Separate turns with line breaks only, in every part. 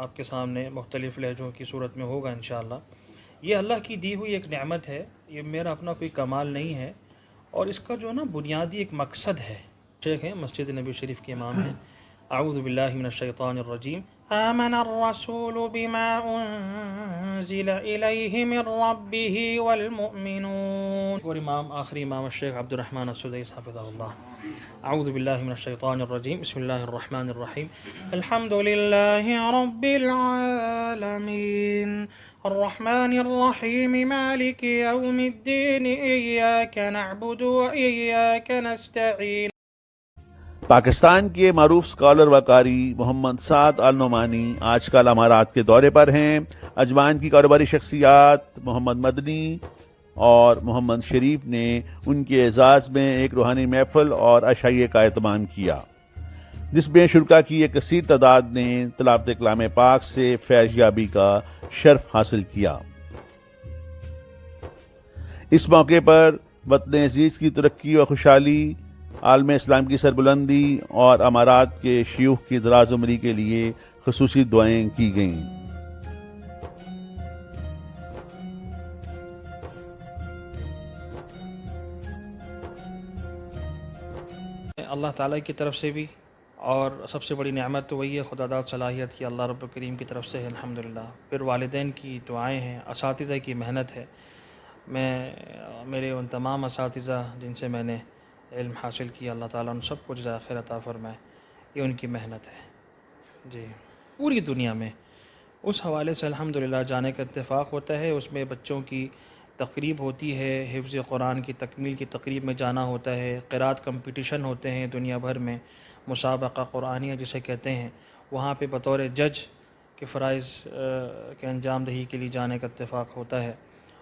آپ کے سامنے مختلف لہجوں کی صورت میں ہوگا انشاءاللہ۔ یہ اللہ کی دی ہوئی ایک نعمت ہے، یہ میرا اپنا کوئی کمال نہیں ہے، اور اس کا جو نا بنیادی ایک مقصد ہے۔ شیخ ہیں، مسجد نبی شریف کے امام ہیں۔ اعوذ باللہ من الشیطان الرجیم۔ آمن الرسول بما انزل الیہ من ربہ والمؤمنون۔ اور امام آخری امام الشیخ عبد الرحمن السدیس حفظہ اللہ۔ اعوذ باللہ من الشیطان الرجیم، بسم اللہ الرحمن الرحیم۔ الحمد للہ رب العالمین الرحمن الرحیم مالک یوم الدین ایاک نعبد و ایاک نستعین۔
پاکستان کے معروف سکالر و قاری محمد سعد آل نعمانی آج کل امارات کے دورے پر ہیں۔ اجمان کی کاروباری شخصیات محمد مدنی اور محمد شریف نے ان کے اعزاز میں ایک روحانی محفل اور عشائیے کا اہتمام کیا، جس میں شرکا کی ایک کثیر تعداد نے تلاوت کلام پاک سے فیض یابی کا شرف حاصل کیا۔ اس موقع پر وطن عزیز کی ترقی و خوشحالی، عالم اسلام کی سربلندی اور امارات کے شیوخ کی دراز عمری کے لیے خصوصی دعائیں کی گئیں۔
اللہ تعالیٰ کی طرف سے بھی، اور سب سے بڑی نعمت تو وہی ہے خدا داد صلاحیت کی اللہ رب الکریم کی طرف سے ہے الحمدللہ۔ پھر والدین کی دعائیں ہیں، اساتذہ کی محنت ہے۔ میں میرے ان تمام اساتذہ جن سے میں نے علم حاصل کیا، اللہ تعالیٰ ان سب کو جزائے خیر عطا فرمائے، یہ ان کی محنت ہے جی۔ پوری دنیا میں اس حوالے سے الحمدللہ جانے کا اتفاق ہوتا ہے، اس میں بچوں کی تقریب ہوتی ہے، حفظ قرآن کی تکمیل کی تقریب میں جانا ہوتا ہے، قرات کمپٹیشن ہوتے ہیں دنیا بھر میں، مسابقہ قرآنیہ جسے کہتے ہیں، وہاں پہ بطور جج کے فرائض کے انجام دہی کے لیے جانے کا اتفاق ہوتا ہے۔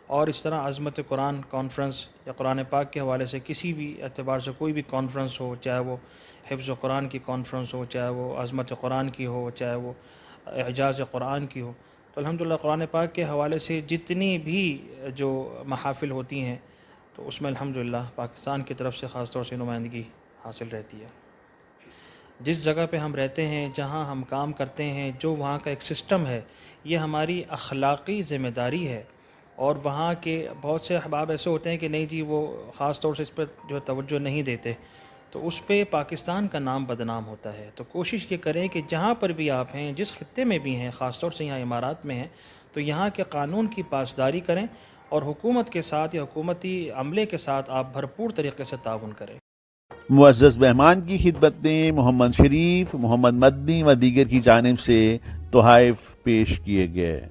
اور اس طرح عظمت قرآن کانفرنس یا قرآن پاک کے حوالے سے کسی بھی اعتبار سے کوئی بھی کانفرنس ہو، چاہے وہ حفظ قرآن کی کانفرنس ہو، چاہے وہ عظمت قرآن کی ہو، چاہے وہ اعجاز قرآن کی ہو، تو الحمدللہ قرآن پاک کے حوالے سے جتنی بھی جو محافل ہوتی ہیں تو اس میں الحمدللہ پاکستان کی طرف سے خاص طور سے نمائندگی حاصل رہتی ہے۔ جس جگہ پہ ہم رہتے ہیں، جہاں ہم کام کرتے ہیں، جو وہاں کا ایک سسٹم ہے، یہ ہماری اخلاقی ذمہ داری ہے۔ اور وہاں کے بہت سے احباب ایسے ہوتے ہیں کہ نہیں جی وہ خاص طور سے اس پہ جو توجہ نہیں دیتے، تو اس پہ پاکستان کا نام بدنام ہوتا ہے۔ تو کوشش یہ کریں کہ جہاں پر بھی آپ ہیں، جس خطے میں بھی ہیں، خاص طور سے یہاں امارات میں ہیں، تو یہاں کے قانون کی پاسداری کریں اور حکومت کے ساتھ یا حکومتی عملے کے ساتھ آپ بھرپور طریقے سے تعاون کریں۔
معزز مہمان کی خدمت میں محمد شریف، محمد مدنی و دیگر کی جانب سے تحائف پیش کیے گئے۔